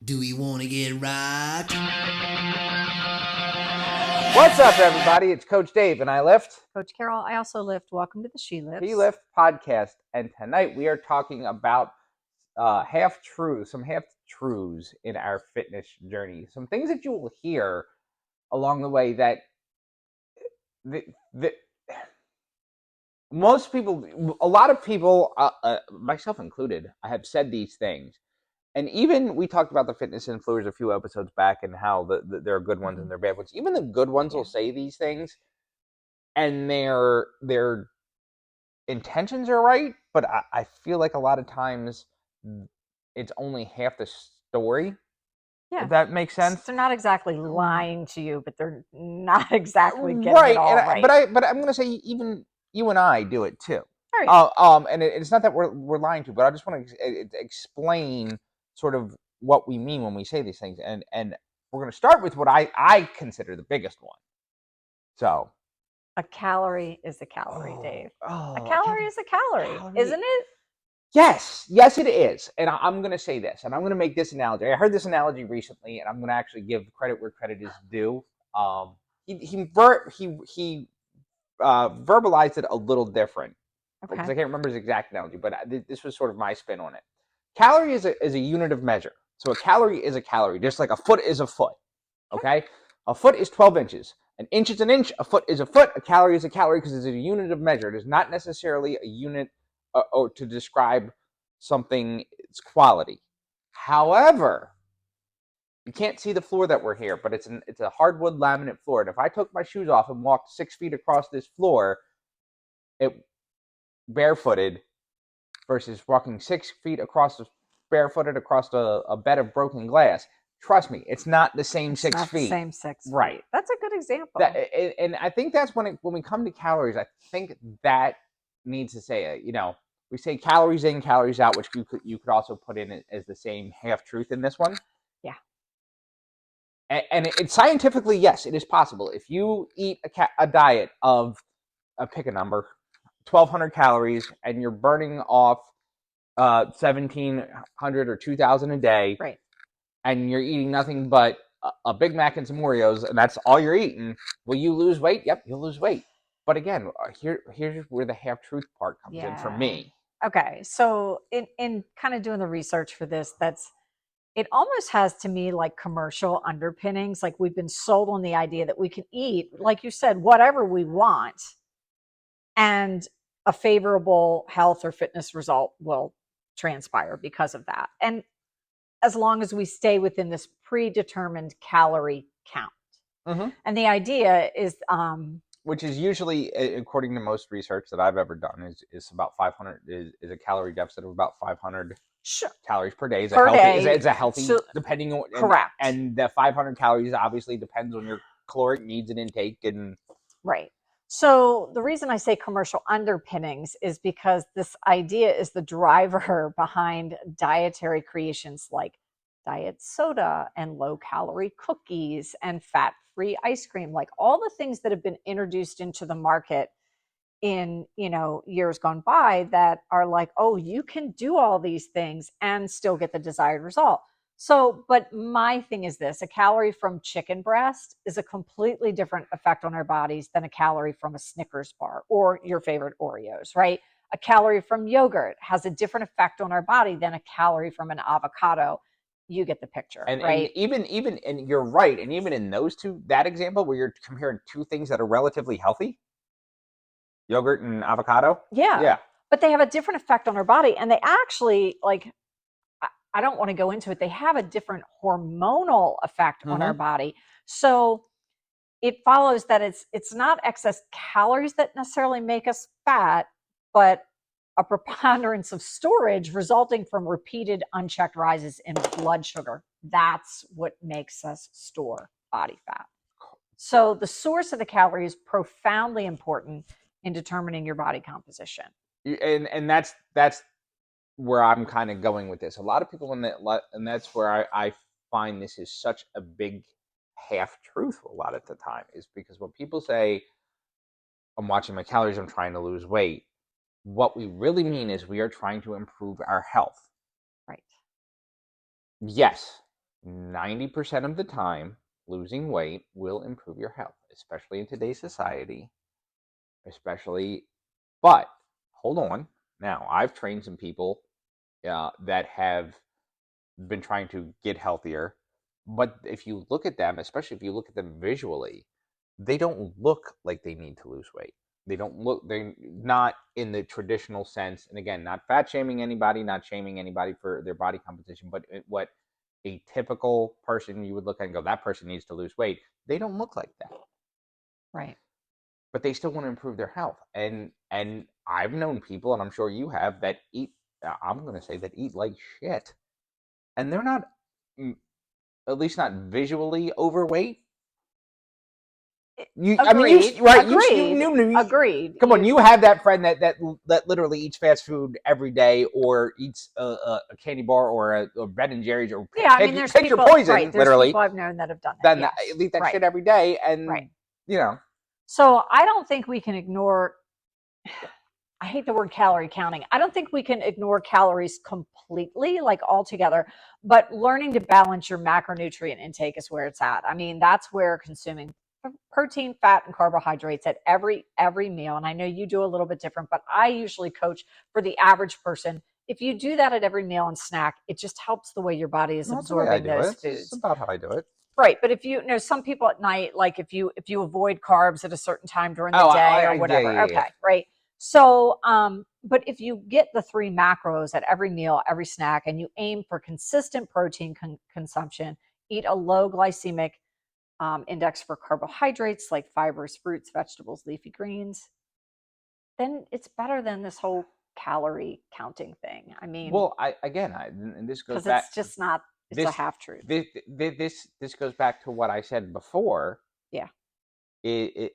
Do we want to get rocked? What's up, everybody? It's Coach Dave, and I lift. Coach Carol, I also lift. Welcome to the She Lifts. He Lift podcast, and tonight we are talking about some half truths in our fitness journey, some things that you will hear along the way that the most people, a lot of people, myself included, I have said these things. And even we talked about the fitness influencers a few episodes back and how there are good ones and there are bad ones. Even the good ones will say these things, and their intentions are right, but I feel like a lot of times it's only half the story. Yeah. If that makes sense. They're not exactly lying to you, but they're not exactly getting right. it all right. But I'm gonna say even you and I do it too. Oh, yeah. And it's not that we're lying to, but I just want to explain sort of what we mean when we say these things, and we're gonna start with what I consider the biggest one. So A calorie is a calorie, Dave. A A calorie is a calorie, isn't it? Yes, it is. And I'm going to say this, and I'm going to make this analogy. I heard this analogy recently, and I'm going to actually give credit where credit is due. He verbalized it a little different because I can't remember his exact analogy, but this was sort of my spin on it. Calorie is a unit of measure. So a calorie is a calorie, just like a foot is a foot. Okay, a foot is 12 inches. An inch is an inch. A foot is a foot. A calorie is a calorie because it's a unit of measure. It is not necessarily a unit or to describe something's quality. However, you can't see the floor that we're here, but it's a hardwood laminate floor. And if I took my shoes off and walked 6 feet across this floor, it barefooted versus walking 6 feet barefooted across a bed of broken glass. Trust me, it's not the same It's 6 not feet. the same 6 feet. Right. That's a good example. And I think that's when we come to calories. I think that needs to say it. We say calories in, calories out, which you could also put in as the same half truth in this one. Yeah. And it's scientifically, yes, it is possible. If you eat a diet of, pick a number, 1,200 calories, and you're burning off 1,700 or 2,000 a day, right, and you're eating nothing but a Big Mac and some Oreos, and that's all you're eating, will you lose weight? Yep, you'll lose weight. But again, here's where the half truth part comes in for me. Okay, so in kind of doing the research for this, it almost has to me like commercial underpinnings. Like we've been sold on the idea that we can eat, like you said, whatever we want, and a favorable health or fitness result will transpire because of that. And as long as we stay within this predetermined calorie count. Mm-hmm. And the idea is which is usually, according to most research that I've ever done, is about 500 is a calorie deficit of about 500 calories per day. It's a healthy, depending on correct. And the 500 calories obviously depends on your caloric needs and intake and right. So the reason I say commercial underpinnings is because this idea is the driver behind dietary creations like diet soda and low calorie cookies and fat free ice cream, like all the things that have been introduced into the market in years gone by that are like, oh, you can do all these things and still get the desired result. So, but my thing is this: a calorie from chicken breast is a completely different effect on our bodies than a calorie from a Snickers bar or your favorite Oreos, right? A calorie from yogurt has a different effect on our body than a calorie from an avocado. You get the picture, right? And even and you're right, and even in that example where you're comparing two things that are relatively healthy, yogurt and avocado. Yeah. But they have a different effect on our body, and they actually, like, I don't want to go into it. They have a different hormonal effect on our body. So it follows that it's not excess calories that necessarily make us fat, but a preponderance of storage resulting from repeated unchecked rises in blood sugar. That's what makes us store body fat. So the source of the calorie is profoundly important in determining your body composition. And that's where I'm kind of going with this. A lot of people and that's where I find this is such a big half truth a lot of the time, is because when people say I'm watching my calories, I'm trying to lose weight, what we really mean is we are trying to improve our health. Right. Yes, 90% of the time, losing weight will improve your health, especially in today's society. But hold on. Now, I've trained some people that have been trying to get healthier, but if you look at them, especially if you look at them visually, they don't look like they need to lose weight. They're not in the traditional sense. And again, not fat shaming anybody, not shaming anybody for their body composition, but what a typical person you would look at and go, that person needs to lose weight. They don't look like that. Right. But they still want to improve their health. And I've known people, and I'm sure you have, that eat, I'm going to say that eat like shit. And they're not, at least not visually overweight. Agreed. Agreed. Come on, you have that friend that literally eats fast food every day, or eats a candy bar, or a Ben and Jerry's, or there's pick people, your poison. Right, there's literally, people I've known that have done that. Then eat that shit every day, and So I don't think we can ignore. I hate the word calorie counting. I don't think we can ignore calories completely, like altogether, but learning to balance your macronutrient intake is where it's at. I mean, that's where consuming protein, fat, and carbohydrates at every meal. And I know you do a little bit different, but I usually coach for the average person. If you do that at every meal and snack, it just helps the way your body is absorbing those foods. It's about how I do it. Right, but if you know, some people at night, like if you avoid carbs at a certain time during the day or whatever, okay, right. So, but if you get the 3 macros at every meal, every snack, and you aim for consistent protein consumption, eat a low glycemic index for carbohydrates like fibers, fruits, vegetables, leafy greens, then it's better than this whole calorie counting thing. I mean, well, and this goes back, it's just not. It's a half truth. This goes back to what I said before. Yeah.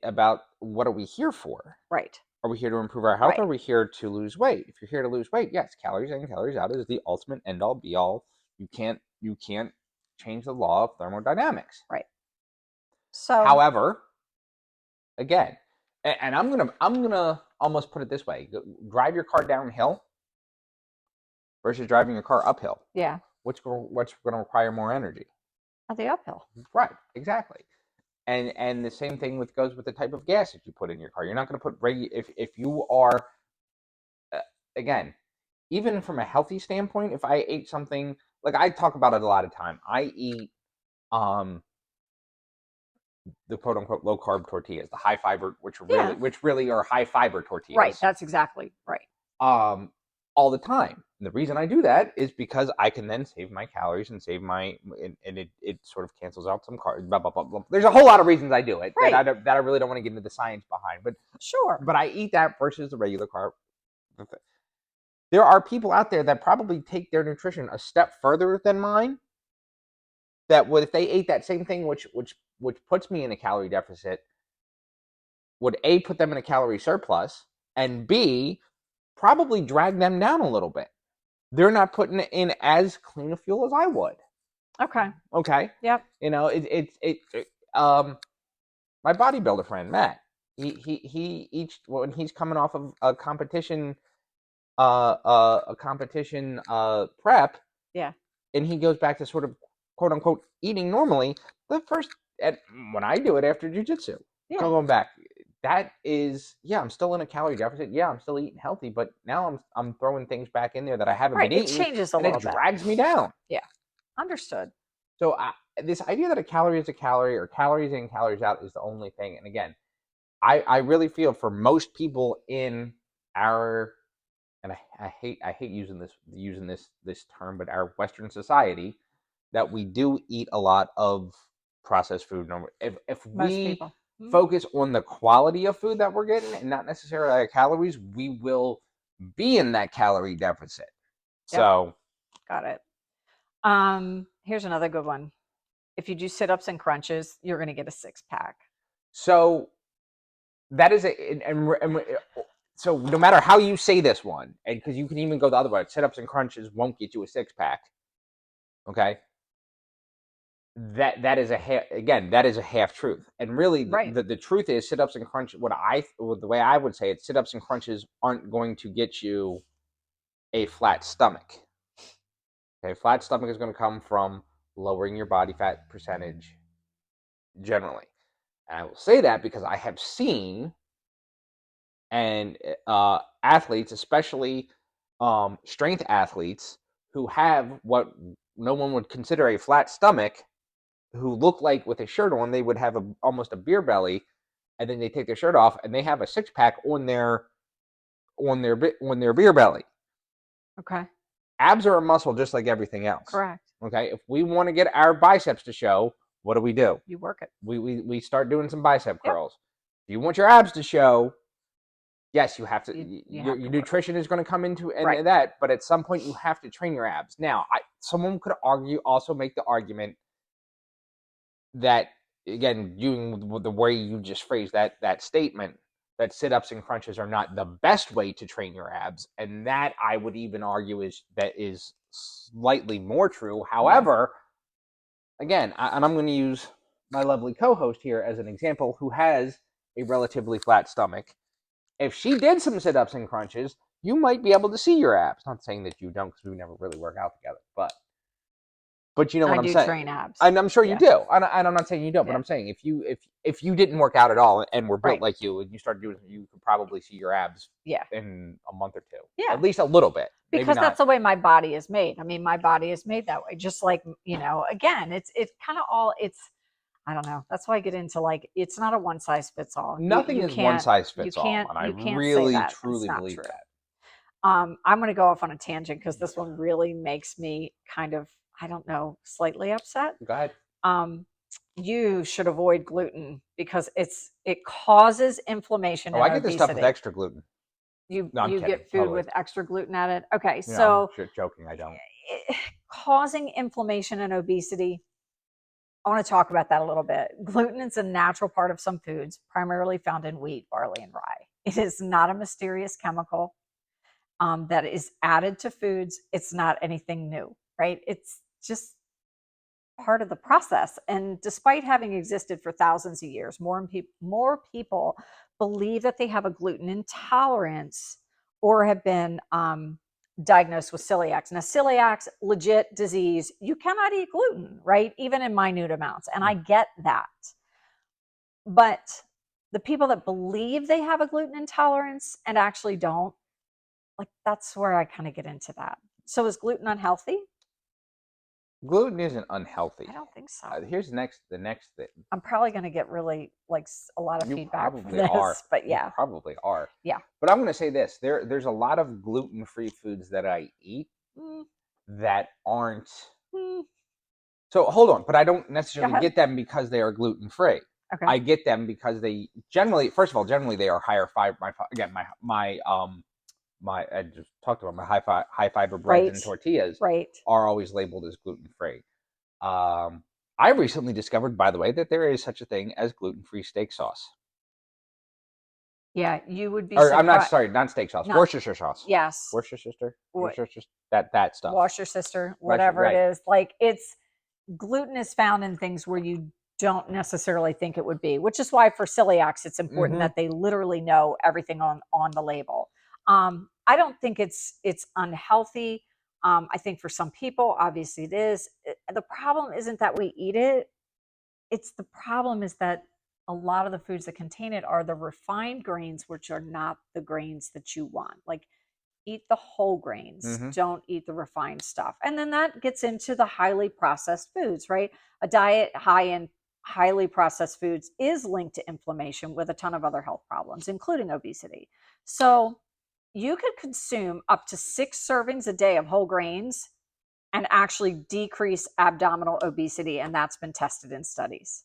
About what are we here for? Right. Are we here to improve our health? Or are we here to lose weight? If you're here to lose weight, yes, calories in, calories out is the ultimate end all be all. You can't change the law of thermodynamics. Right. So, however, again, and I'm gonna almost put it this way: drive your car downhill versus driving your car uphill. Yeah. What's going to require more energy? The uphill. Right. Exactly. And the same thing goes with the type of gas that you put in your car. You're not going to put if you are again, even from a healthy standpoint, if I ate something like I talk about it a lot of time, I eat the quote unquote low carb tortillas, the high fiber, which really are high fiber tortillas. Right. That's exactly right. All the time. And the reason I do that is because I can then save my calories and it sort of cancels out some carbs. Blah, blah, blah, blah. There's a whole lot of reasons I do it that I really don't want to get into the science behind. But sure. But I eat that versus the regular carb. There are people out there that probably take their nutrition a step further than mine. That would, if they ate that same thing, which puts me in a calorie deficit, would A, put them in a calorie surplus, and B, probably drag them down a little bit. They're not putting in as clean a fuel as I would. Okay. Yep. My bodybuilder friend Matt, he eats when he's coming off of a competition prep. Yeah. And he goes back to sort of quote unquote eating normally. When I do it after jiu-jitsu, going back. That is, I'm still in a calorie deficit. Yeah, I'm still eating healthy, but now I'm throwing things back in there that I haven't been eating. It changes a little bit. It drags me down. Yeah, understood. So this idea that a calorie is a calorie, or calories in, calories out, is the only thing. And again, I really feel for most people in our, and I hate using this term, but our Western society, that we do eat a lot of processed food. If we focus on the quality of food that we're getting and not necessarily the calories, we will be in that calorie deficit. Yep. So got it. Here's another good one. If you do sit-ups and crunches, you're going to get a 6-pack. So that is so no matter how you say this one, and because you can even go the other way, sit-ups and crunches won't get you a 6-pack. Okay. That is a half truth, and really the truth is sit-ups and crunches. The way I would say it, sit-ups and crunches aren't going to get you a flat stomach. Okay, flat stomach is going to come from lowering your body fat percentage generally. And I will say that because I have seen and athletes, especially strength athletes, who have what no one would consider a flat stomach, who look like with a shirt on they would have almost a beer belly, and then they take their shirt off and they have a six pack on their beer belly. Okay. Abs are a muscle just like everything else. Correct. Okay. If we want to get our biceps to show, what do? You work it. We start doing some bicep curls. If you want your abs to show, yes, you have to. Your nutrition is going to come into that, but at some point you have to train your abs. Now, someone could also make the argument that, again, the way you just phrased that statement, that sit-ups and crunches are not the best way to train your abs, and that I would even argue is slightly more true. However, again, and I'm going to use my lovely co-host here as an example, who has a relatively flat stomach. If she did some sit-ups and crunches, you might be able to see your abs. Not saying that you don't, because we never really work out together, but you know what I'm saying. I do train abs, and I'm sure you do. And I'm not saying you don't, but I'm saying if you didn't work out at all and were built like you, and you started doing it, you could probably see your abs in a month or two. Yeah, at least a little bit. Because that's the way my body is made. I mean, my body is made that way. Just like, again, it's kind of all. I don't know. That's why I get into it's not a one size fits all. Nothing is one size fits all, and I really truly believe that. I'm going to go off on a tangent because this one really makes me kind of, I don't know, slightly upset. Go ahead. You should avoid gluten because it causes inflation. I get this stuff with extra gluten. You get food with extra gluten added. Okay, so I'm joking. I don't. Causing inflammation and obesity. I want to talk about that a little bit. Gluten is a natural part of some foods, primarily found in wheat, barley, and rye. It is not a mysterious chemical that is added to foods. It's not anything new, right? It's just part of the process. And despite having existed for thousands of years, more people believe that they have a gluten intolerance or have been diagnosed with celiac. Now, celiac's legit disease. You cannot eat gluten, right? Even in minute amounts. And I get that. But the people that believe they have a gluten intolerance and actually don't, that's where I kind of get into that. So is gluten unhealthy? Gluten isn't unhealthy. I don't think so. Here's the next thing. I'm probably going to get really a lot of feedback for this, but yeah. You probably are. Yeah. But I'm going to say this: there's a lot of gluten-free foods that I eat that aren't. So hold on, but I don't necessarily get them because they are gluten-free. Okay. I get them because they generally they are higher fiber. I just talked about my high fiber breads and tortillas are always labeled as gluten free. I recently discovered, by the way, that there is such a thing as gluten free steak sauce. Yeah, you would be. I'm not steak sauce. Worcestershire sauce. Yes. Worcestershire. That stuff. Worcestershire, whatever it is. It's gluten is found in things where you don't necessarily think it would be, which is why for celiacs it's important that they literally know everything on the label. I don't think it's unhealthy. I think for some people, obviously it is. The problem isn't that we eat it. The problem is that a lot of the foods that contain it are the refined grains, which are not the grains that you want. Eat the whole grains. Don't eat the refined stuff. And then that gets into the highly processed foods, right? A diet high in highly processed foods is linked to inflammation with a ton of other health problems, including obesity. So you could consume up to 6 servings a day of whole grains and actually decrease abdominal obesity. And that's been tested in studies.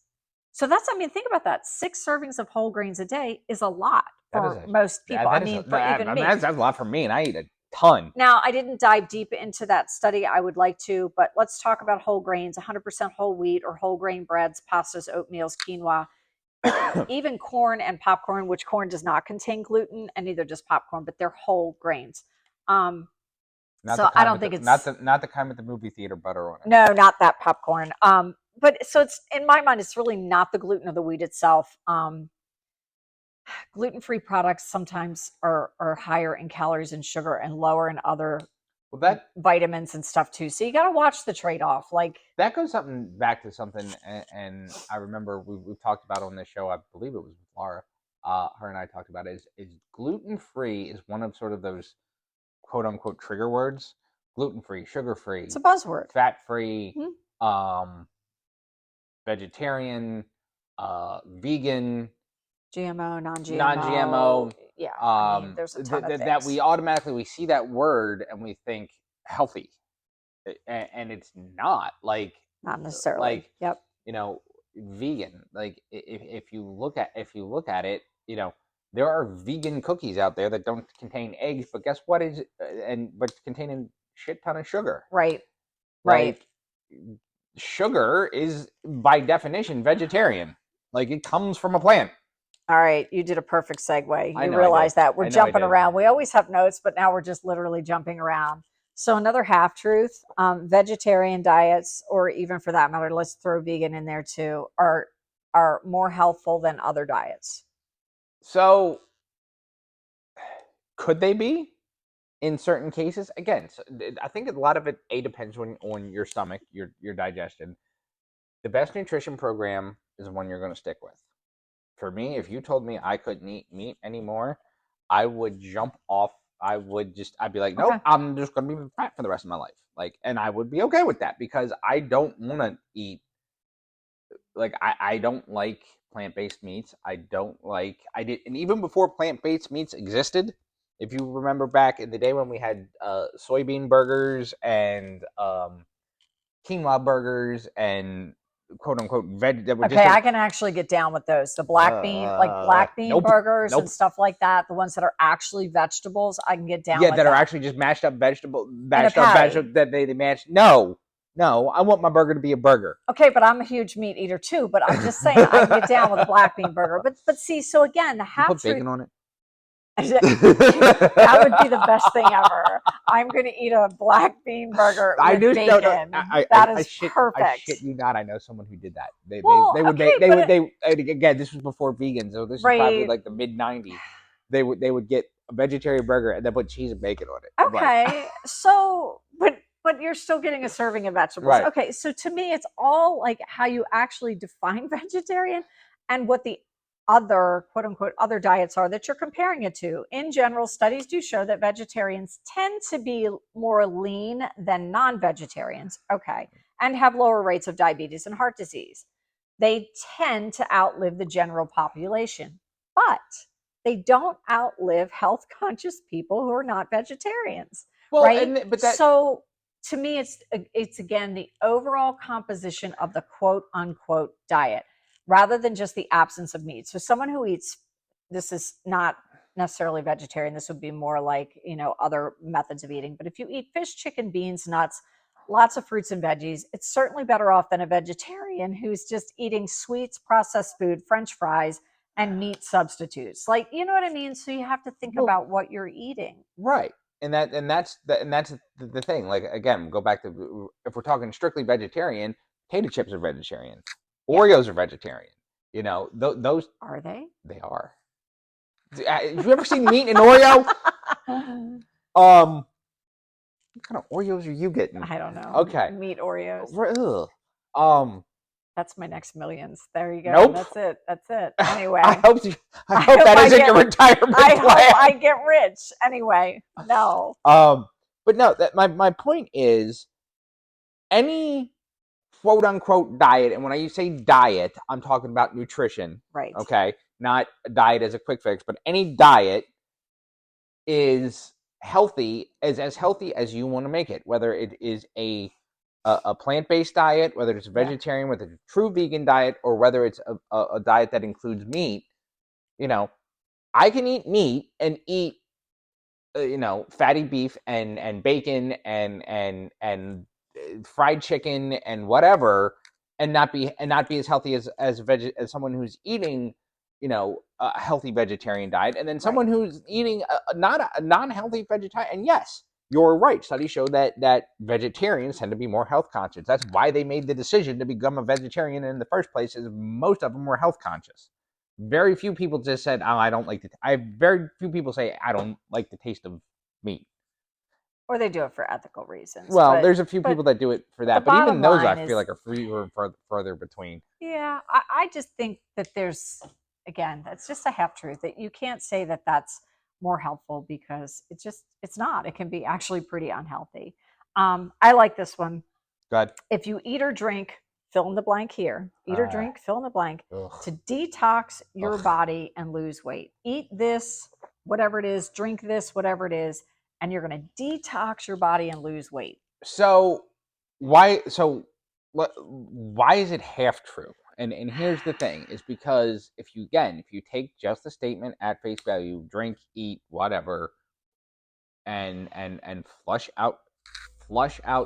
So think about that. 6 servings of whole grains a day is a lot for most people. That's a lot for me, and I eat a ton. Now, I didn't dive deep into that study. I would like to, but let's talk about whole grains, 100% whole wheat or whole grain breads, pastas, oatmeals, quinoa, even corn and popcorn, which corn does not contain gluten, and neither does popcorn, but they're whole grains. So I don't think it's not the kind with the movie theater butter on it. No, not that popcorn. But so it's, in my mind, it's really not the gluten of the wheat itself. Gluten-free products sometimes are higher in calories and sugar and lower in other vitamins and stuff too. So you got to watch the trade-off. Like that goes back to something, and I remember we've talked about on this show. I believe it was with Laura. Her and I talked about it. Is gluten-free is one of sort of those quote unquote trigger words. Gluten-free, sugar-free. It's a buzzword. Fat-free, vegetarian, vegan, GMO, non-GMO. Non-GMO. Yeah. I mean, there's a ton of things. That we automatically see that word and we think healthy, and it's not. Like not necessarily. Like yep. You know, vegan. Like if you look at it, you know, there are vegan cookies out there that don't contain eggs, but guess what is but contain a shit ton of sugar. Right. Right. Like, sugar is by definition vegetarian. Like it comes from a plant. All right, you did a perfect segue. You realize that we're jumping around. We always have notes, but now we're just literally jumping around. So another half truth: vegetarian diets, or even for that matter, let's throw vegan in there too, are more healthful than other diets. So could they be in certain cases? Again, so I think a lot of it depends on your stomach, your digestion. The best nutrition program is the one you're going to stick with. For me, if you told me I couldn't eat meat anymore, I would jump off. I'd be like, nope, okay. I'm just going to be fat for the rest of my life. Like, and I would be okay with that because I don't want to eat. Like, I don't like plant-based meats. And even before plant-based meats existed, if you remember back in the day when we had soybean burgers and quinoa burgers and quote unquote veg. Okay, I can actually get down with those. The black bean burgers and stuff like that. The ones that are actually vegetables, I can get down. Yeah, that are actually just mashed up vegetables that they mash. No, I want my burger to be a burger. Okay, but I'm a huge meat eater too. But I'm just saying I can get down with a black bean burger. But see, so again, the half put bacon on it. That would be the best thing ever. I'm going to eat a black bean burger with bacon. That is perfect. I shit you not. I know someone who did that. They would again. This was before vegans, so this is probably like the mid '90s. They would get a vegetarian burger and then put cheese and bacon on it. Okay, so but you're still getting a serving of vegetables. Right. Okay, so to me, it's all like how you actually define vegetarian and what the other quote unquote other diets are that you're comparing it to. In general, studies do show that vegetarians tend to be more lean than non-vegetarians, okay, and have lower rates of diabetes and heart disease. They tend to outlive the general population, but they don't outlive health conscious people who are not vegetarians. Well, right? So to me, it's again the overall composition of the quote unquote diet, rather than just the absence of meat. So someone who eats, this is not necessarily vegetarian, this would be more like, other methods of eating. But if you eat fish, chicken, beans, nuts, lots of fruits and veggies, it's certainly better off than a vegetarian who's just eating sweets, processed food, French fries, and meat substitutes. Like, you know what I mean? So you have to think about what you're eating. Right. And that's the thing. Like, again, go back to, if we're talking strictly vegetarian, potato chips are vegetarian. Oreos are vegetarian. Those are they? They are. Have you ever seen meat in Oreo? What kind of Oreos are you getting? I don't know. Okay. Meat Oreos. Ugh. That's my next millions. There you go. Nope. That's it. Anyway. I hope that isn't your retirement plan. Hope I get rich. Anyway, no. But no, my point is, any quote unquote diet, and when I say diet, I'm talking about nutrition. Right. Okay. Not a diet as a quick fix, but any diet is healthy, as healthy as you want to make it, whether it is a plant-based diet, whether it's a vegetarian, whether it's a true vegan diet, or whether it's a diet that includes meat. I can eat meat and eat fatty beef and bacon and fried chicken and whatever, and not be as healthy as someone who's eating a healthy vegetarian diet, and then someone who's eating not a non-healthy vegetarian. And yes, you're right. Studies show that vegetarians tend to be more health conscious. That's why they made the decision to become a vegetarian in the first place, is most of them were health conscious. Very few people just said, "Oh, I don't like very few people say I don't like the taste of meat." or they do it for ethical reasons. Well, there's a few people that do it for that, but even those I feel like are further between. Yeah, I just think that there's, again, that's just a half truth, that you can't say that that's more helpful, because it's not. It can be actually pretty unhealthy. I like this one. Go ahead. If you eat or drink, fill in the blank here. Eat or drink, fill in the blank, to detox your body and lose weight. Eat this, whatever it is, drink this, whatever it is, and you're going to detox your body and lose weight. So why is it half true? And here's the thing, is because if you take just the statement at face value, drink, eat, whatever, and flush out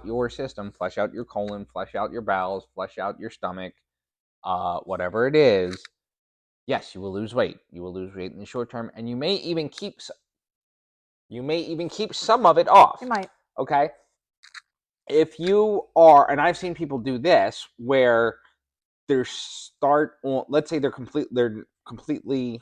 your system, flush out your colon, flush out your bowels, flush out your stomach, whatever it is, yes, you will lose weight. You will lose weight in the short term, and you may even keep some of it off. You might. Okay? If you are, and I've seen people do this, where let's say they're completely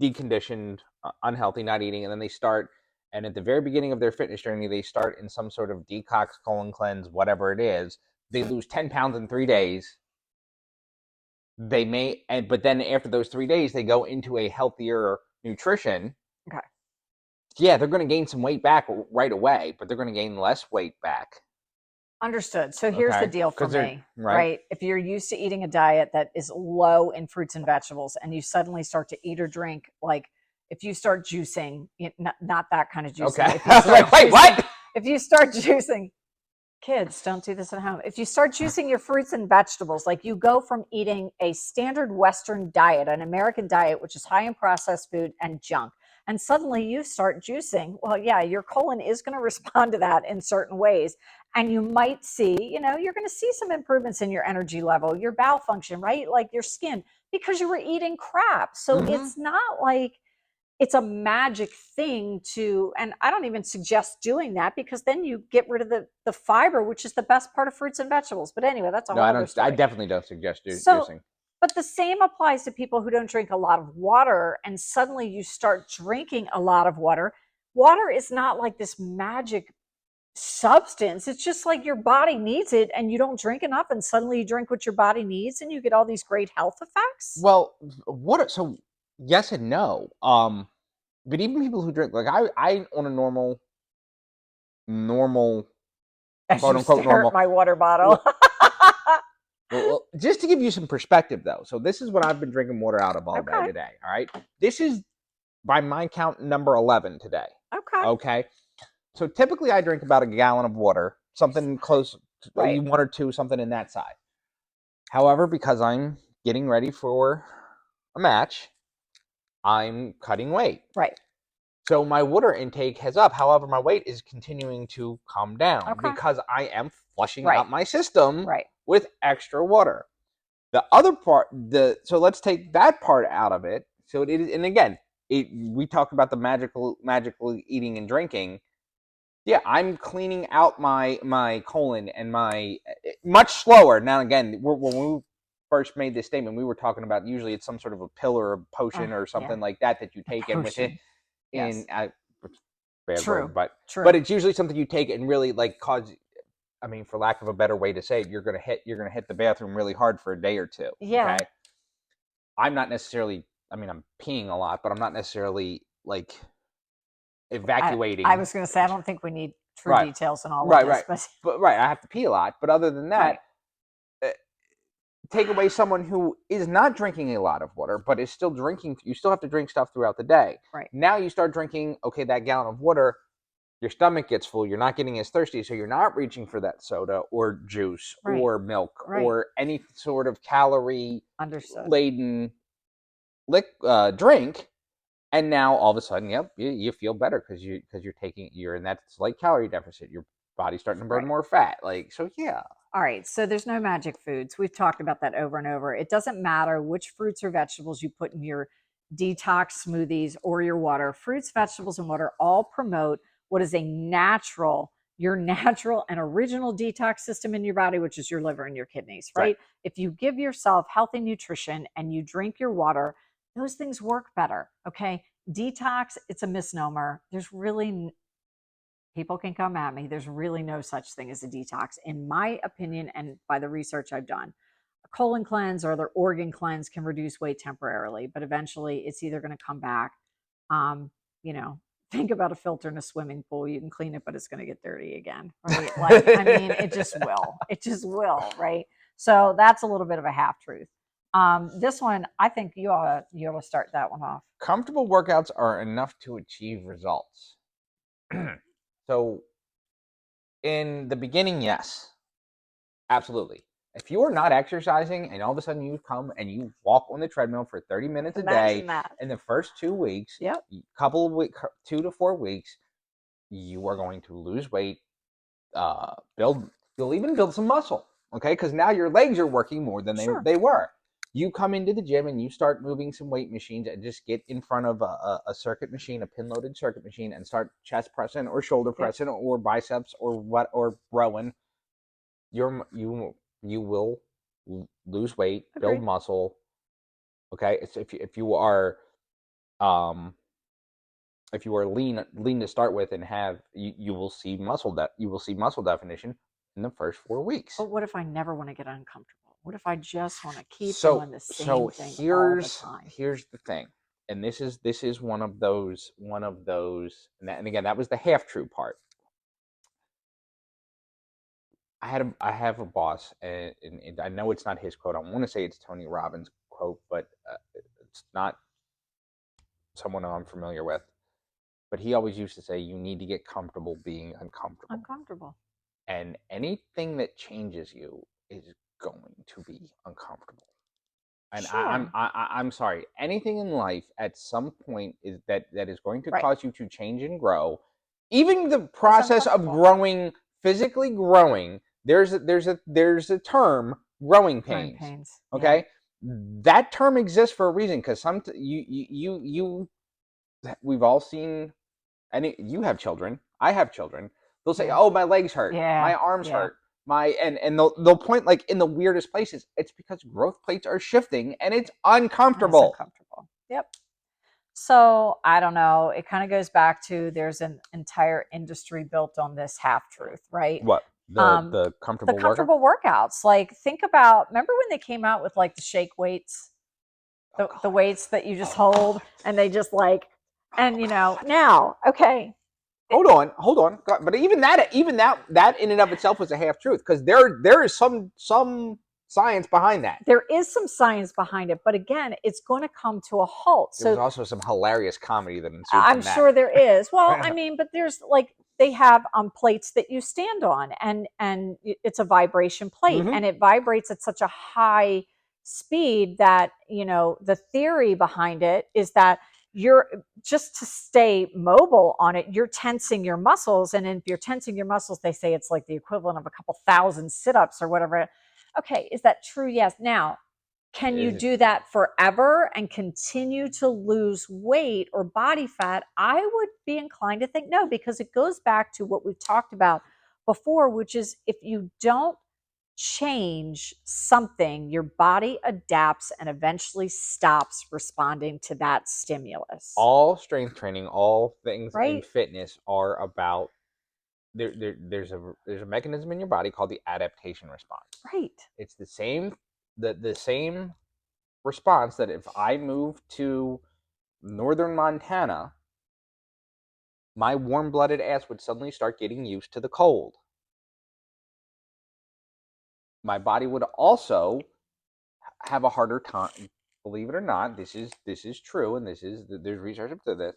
deconditioned, unhealthy, not eating, and then they start, and at the very beginning of their fitness journey, they start in some sort of detox, colon cleanse, whatever it is. They lose 10 pounds in 3 days. They may, but then after those 3 days, they go into a healthier nutrition. Okay. Yeah, they're going to gain some weight back right away, but they're going to gain less weight back. Understood. So here's the deal for me, right? If you're used to eating a diet that is low in fruits and vegetables, and you suddenly start to eat or drink, like if you start juicing, not that kind of juicing. Okay. Wait, what? If you start juicing, kids, don't do this at home. If you start juicing your fruits and vegetables, like you go from eating a standard Western diet, an American diet, which is high in processed food and junk, and suddenly you start juicing, well, yeah, your colon is going to respond to that in certain ways. And you might see, you're going to see some improvements in your energy level, your bowel function, right? Like your skin, because you were eating crap. So it's not like it's a magic thing and I don't even suggest doing that, because then you get rid of the fiber, which is the best part of fruits and vegetables. But anyway, that's a whole other story. I definitely don't suggest juicing. But the same applies to people who don't drink a lot of water, and suddenly you start drinking a lot of water. Water is not like this magic substance. It's just like your body needs it, and you don't drink enough, and suddenly you drink what your body needs, and you get all these great health effects. Well, so yes and no. But even people who drink, like I on a normal quote unquote normal, my water bottle. Well, just to give you some perspective, though, so this is what I've been drinking water out of all day today. All right, this is by my count number 11 today. Okay. So typically I drink about a gallon of water, something close, maybe 1 or 2, something in that side. However, because I'm getting ready for a match, I'm cutting weight. Right. So my water intake has up. However, my weight is continuing to come down because I am flushing out my system with extra water. The other part, so let's take that part out of it. So it is, and again, we talked about the magically eating and drinking. Yeah, I'm cleaning out my colon and my much slower. Now again, when we first made this statement, we were talking about usually it's some sort of a pill or a potion or something like that you take in with it. Yes. Bad word, but it's usually something you take and really like cause. I mean, for lack of a better way to say it, you're gonna hit the bathroom really hard for a day or two. Yeah. Okay? I'm not necessarily. I mean, I'm peeing a lot, but I'm not necessarily like evacuating. I was going to say, I don't think we need true details and all of this. But I have to pee a lot. But other than that, take away someone who is not drinking a lot of water, but is still drinking. You still have to drink stuff throughout the day. Right. Now you start drinking, that gallon of water, your stomach gets full. You're not getting as thirsty, so you're not reaching for that soda or juice or milk or any sort of calorie-laden drink. And now all of a sudden, you feel better because you're in that slight calorie deficit. Your body's starting to burn more fat. All right, so there's no magic foods. We've talked about that over and over. It doesn't matter which fruits or vegetables you put in your detox smoothies or your water. Fruits, vegetables, and water all promote what is your natural and original detox system in your body, which is your liver and your kidneys, right? If you give yourself healthy nutrition and you drink your water, those things work better, okay? Detox, it's a misnomer. There's really People can come at me. There's really no such thing as a detox, in my opinion, and by the research I've done. A colon cleanse or other organ cleanse can reduce weight temporarily, but eventually it's either going to come back. Um, you know, think about a filter in a swimming pool. You can clean it, but it's going to get dirty again, right? Like, I mean, it just will. It just will, right? So that's a little bit of a half truth. This one, I think you ought to start that one off. Comfortable workouts are enough to achieve results. So, in the beginning, yes, absolutely. If you are not exercising and all of a sudden you come and you walk on the treadmill for 30 minutes a day in the first 2 weeks, yep, 2 to 4 weeks, you are going to lose weight. You'll even build some muscle, okay? Because now your legs are working more than they were. You come into the gym and you start moving some weight machines and just get in front of a circuit machine, a pin-loaded circuit machine, and start chest pressing or shoulder pressing or biceps or rowing. You will lose weight, build muscle. Okay, it's if you are lean to start with and have you will see muscle definition in the first 4 weeks. But what if I never want to get uncomfortable? What if I just want to keep doing the same thing all the time? Here's the thing, and this is one of those, and again, that was the half true part. I have a boss, and I know it's not his quote. I want to say it's Tony Robbins' quote, but it's not someone I'm familiar with. But he always used to say, "You need to get comfortable being uncomfortable." Uncomfortable. And anything that changes you is going to be uncomfortable. And Sure. I'm sorry. Anything in life at some point is that is going to cause you to change and grow. Even the process of growing, physically growing, there's a term, growing pains. Okay, that term exists for a reason, because we've all seen. You have children. I have children. They'll say, "Oh, my legs hurt. My arms hurt. And they'll point like in the weirdest places." It's because growth plates are shifting and it's uncomfortable. Yep. So I don't know. It kind of goes back to, there's an entire industry built on this half truth, right? What? The comfortable workouts. Like, think about, remember when they came out with like the shake weights, the weights that you just hold, and they just like, and now, okay. Hold on. But even that in and of itself was a half truth, because there is some science behind that. There is some science behind it, but again, it's going to come to a halt. So there's also some hilarious comedy that ensued. I'm sure there is. Well, I mean, but there's like, they have plates that you stand on, and it's a vibration plate, and it vibrates at such a high speed that, the theory behind it is that you're just, to stay mobile on it, you're tensing your muscles. And if you're tensing your muscles, they say it's like the equivalent of a couple thousand sit-ups or whatever. Okay, is that true? Yes. Now, can you do that forever and continue to lose weight or body fat? I would be inclined to think no, because it goes back to what we've talked about before, which is, if you don't change something, your body adapts and eventually stops responding to that stimulus. All strength training, all things in fitness are about, there's a mechanism in your body called the adaptation response. Right. It's the same response that if I move to northern Montana, my warm-blooded ass would suddenly start getting used to the cold. My body would also have a harder time. Believe it or not, this is true, and there's research up to this.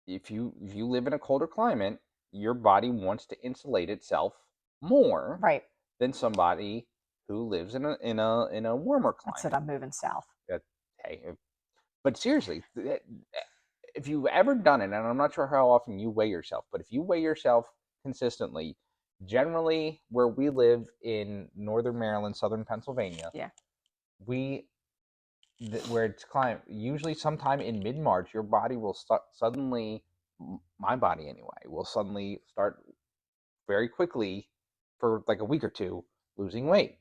If you live in a colder climate, your body wants to insulate itself more than somebody who lives in a warmer climate. That's it. I'm moving south. Hey, but seriously, if you've ever done it, and I'm not sure how often you weigh yourself, but if you weigh yourself consistently, generally where we live in northern Maryland, southern Pennsylvania, where it's climate, usually sometime in mid-March, your body will suddenly, my body anyway, will suddenly start very quickly, for like a week or two, losing weight.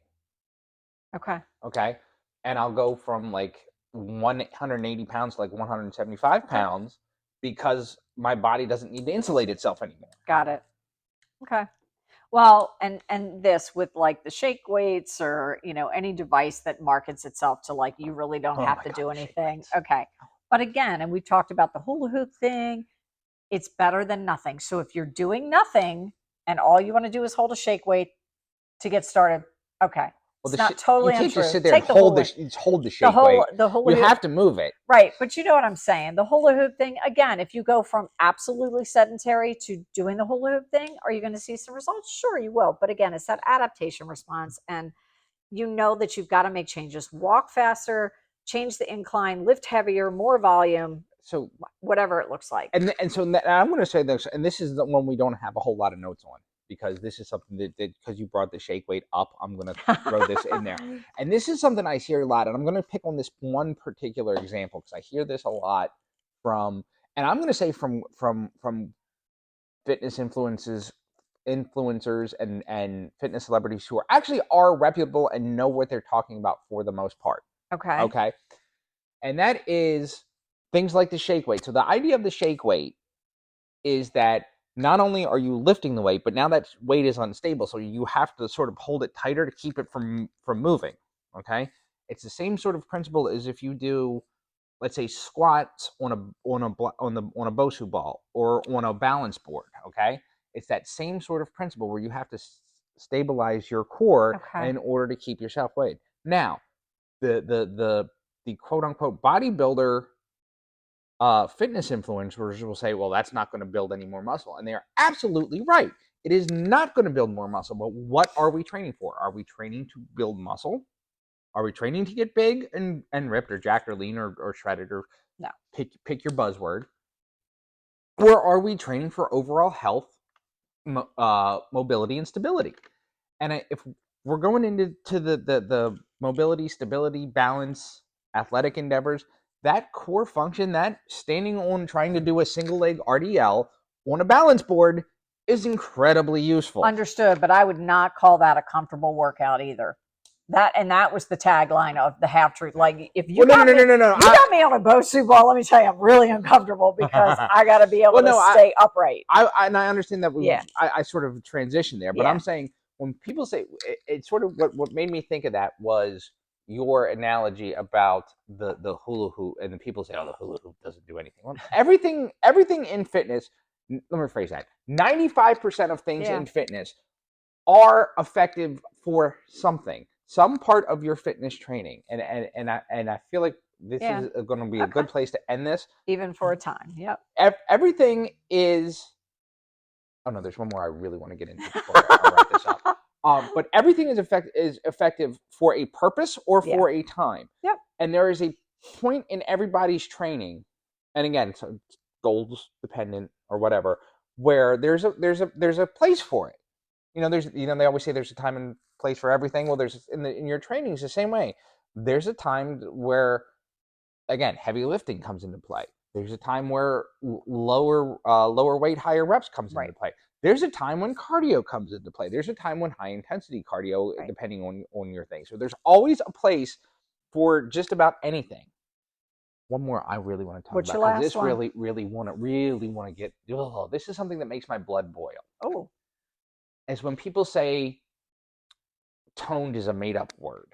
Okay. And I'll go from like 180 pounds to like 175 pounds because my body doesn't need to insulate itself anymore. Got it. Okay. Well, and this with like the shake weights or, you know, any device that markets itself to like you really don't Oh have my to God, do the shake anything. weights. Okay. But again, and we've talked about the hula hoop thing, it's better than nothing. So if you're doing nothing and all you want to do is hold a shake weight to get started, okay. Well, It's not you totally can't just untrue. sit there and Take the hula, hold the the shake weight. hula You hoop. have to move it. Right, but you know what I'm saying. The hula hoop thing, again, if you go from absolutely sedentary to doing the hula hoop thing, are you going to see some results? Sure, you will. But again, it's that adaptation response. And you know that you've got to make changes. Walk faster, change the incline, lift heavier, more volume, So whatever it looks like. and I'm going to say this, and this is the one we don't have a whole lot of notes on, because this is something that because you brought the shake weight up, I'm going to throw this in there. And this is something I hear a lot, and I'm going to pick on this one particular example because I hear this a lot from, and I'm going to say from fitness influencers and fitness celebrities who are reputable and know what they're talking about for the most part. Okay. Okay. And that is things like the shake weight. So the idea of the shake weight is that not only are you lifting the weight, but now that weight is unstable, so you have to sort of hold it tighter to keep it from moving. Okay, it's the same sort of principle as if you do, let's say, squats on a Bosu ball or on a balance board. Okay, it's that same sort of principle where you have to stabilize your core in order to keep yourself weighed. Now, the quote unquote bodybuilder fitness influencers will say, well, that's not going to build any more muscle. And they are absolutely right. It is not going to build more muscle. But what are we training for? Are we training to build muscle? Are we training to get big and ripped or jacked or lean or shredded or no? Pick your buzzword. Or are we training for overall health, mobility, and stability? And if we're going into the mobility, stability, balance, athletic endeavors, that core function, that standing on trying to do a single leg RDL on a balance board is incredibly useful. Understood, but I would not call that a comfortable workout either. That was the tagline of the Half Truth. Like, if you got me on a Bosu ball, let me tell you, I'm really uncomfortable because I got to be able to stay upright. I understand that. I sort of transitioned there, but I'm saying when people say it's sort of what made me think of that was your analogy about the hula hoop, and the people say, oh, the hula hoop doesn't do anything. Well, everything in fitness, let me rephrase that, 95% of things in fitness are effective for something, some part of your fitness training. And I feel like this is going to be a good place to end this. Even for a time. Yep. Everything is, oh no, there's one more I really want to get into before I wrap this up. But everything is effective for a purpose or for a time. Yep. And there is a point in everybody's training, and again, so goals dependent or whatever, where there's a place for it. They always say there's a time and place for everything. Well, there's in your training is the same way. There's a time where, again, heavy lifting comes into play. There's a time where lower weight, higher reps comes into play. There's a time when cardio comes into play. There's a time when high intensity cardio, depending on your thing. So there's always a place for just about anything. One more I really want to talk about. What's your last this one? really want to get. Oh, this is something that makes my blood boil. Oh, is when people say toned is a made-up word.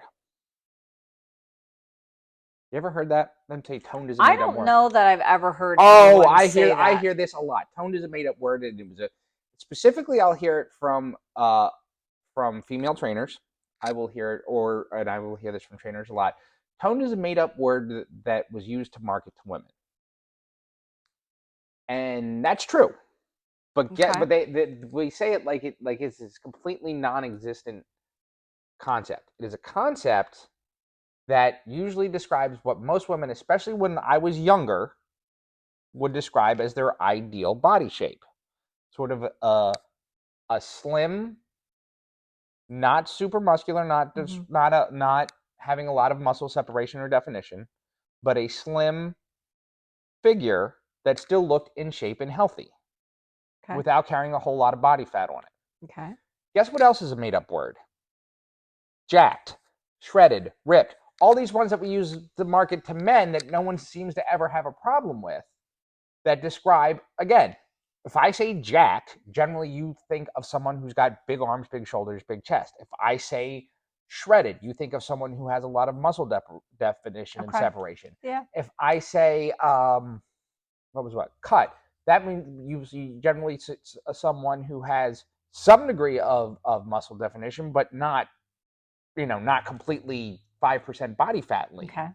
You ever heard that? Them say toned is a made-up word? I don't know that I've ever heard. I hear this a lot. Toned is a made-up word, and it was specifically I'll hear it from female trainers. I will hear it, and I will hear this from trainers a lot. Toned is a made-up word that was used to market to women, and that's true. But we say it like it's this completely non-existent concept. It is a concept that usually describes what most women, especially when I was younger, would describe as their ideal body shape. Sort of a slim, not super muscular, not having a lot of muscle separation or definition, but a slim figure that still looked in shape and healthy. Okay. Without carrying a whole lot of body fat on it. Okay. Guess what else is a made-up word? Jacked, shredded, ripped. All these ones that we use to market to men that no one seems to ever have a problem with that describe, again, if I say jacked, generally you think of someone who's got big arms, big shoulders, big chest. If I say shredded, you think of someone who has a lot of muscle definition and separation. Yeah. If I say, cut, that means you generally someone who has some degree of muscle definition, but not, not completely 5% body fat lean. Okay.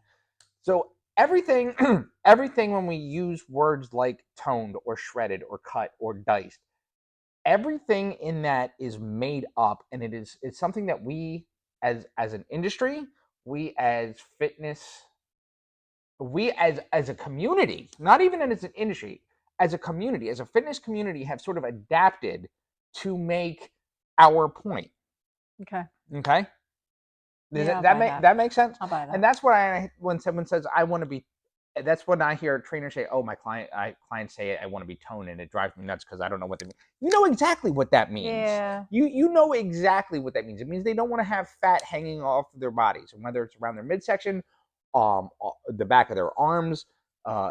So everything when we use words like toned or shredded or cut or diced, everything in that is made up, and it's something that we as an industry, we as fitness, we as a community, not even as an industry, as a community, as a fitness community, have sort of adapted to make our point. Okay. That makes sense? I'll buy that. And that's why when someone says I want to be, that's when I hear trainers say, "Oh, my clients say I want to be toned," and it drives me nuts because I don't know what they mean. You know exactly what that means. Yeah. You know exactly what that means. It means they don't want to have fat hanging off their bodies, and whether it's around their midsection, the back of their arms,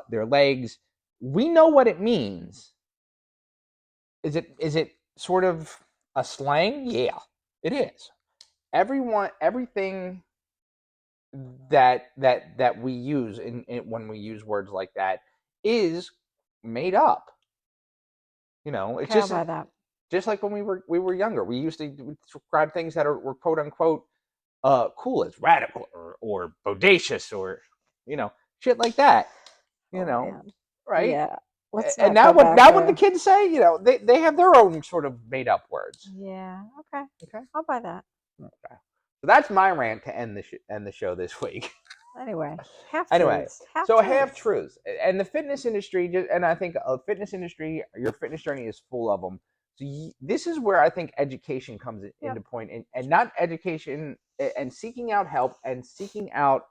their legs. We know what it means. Is it sort of a slang? Yeah, it is. Everything that we use in when we use words like that is made up. It's just like when we were younger. We used to describe things that were quote unquote cool as radical or bodacious or shit like that. Right? Yeah. And now what the kids say, they have their own sort of made up words. Yeah. Okay. I'll buy that. Okay. So that's my rant to end the show this week. Anyway, half truths. And the fitness industry, and I think a fitness industry, your fitness journey is full of them. So this is where I think education comes into point, and not education, and seeking out help and seeking out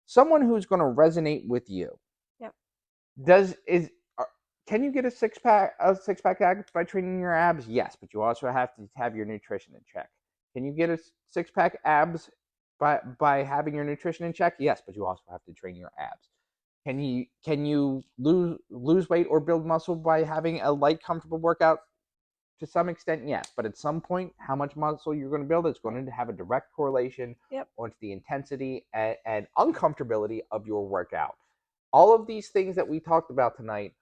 someone who's going to resonate with you. Yep. Can you get a six pack abs by training your abs? Yes, but you also have to have your nutrition in check. Can you get a 6-pack abs by having your nutrition in check? Yes, but you also have to train your abs. Can you lose weight or build muscle by having a light, comfortable workout? To some extent, yes, but at some point, how much muscle you're going to build is going to have a direct correlation onto the intensity and uncomfortability of your workout. All of these things that we talked about tonight,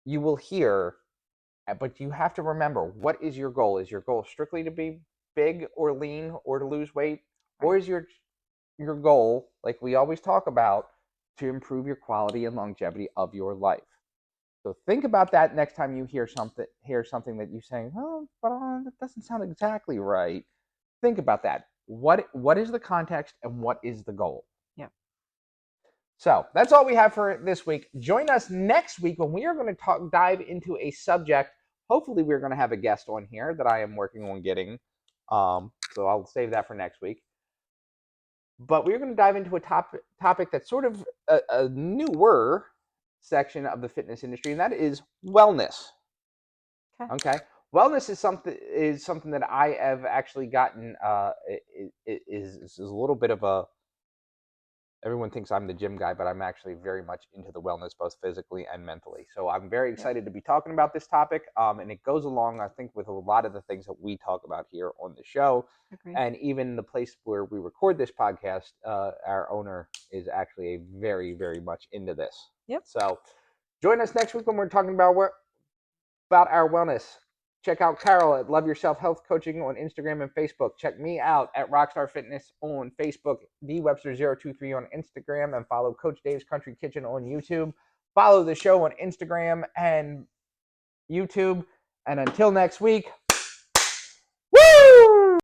you will hear, but you have to remember, what is your goal? Is your goal strictly to be big or lean or to lose weight? Right. Or is your goal, like we always talk about, to improve your quality and longevity of your life? So think about that next time you hear something that you're saying, oh, but that doesn't sound exactly right. Think about that. What is the context and what is the goal? Yeah. So that's all we have for this week. Join us next week when we are going to dive into a subject. Hopefully we're going to have a guest on here that I am working on getting. So I'll save that for next week. But we're going to dive into a topic that's sort of a newer section of the fitness industry, and that is wellness. Okay. Wellness is something that I have actually gotten. Is a little bit of a. Everyone thinks I'm the gym guy, but I'm actually very much into the wellness, both physically and mentally. So I'm very excited to be talking about this topic, and it goes along, I think, with a lot of the things that we talk about here on the show. Agreed. And even the place where we record this podcast, our owner is actually very, very much into this. Yep. So join us next week when we're talking about our wellness. Check out Carol at Love Yourself Health Coaching on Instagram and Facebook. Check me out at Rockstar Fitness on Facebook, DWebster023 on Instagram, and follow Coach Dave's Country Kitchen on YouTube. Follow the show on Instagram and YouTube. And until next week,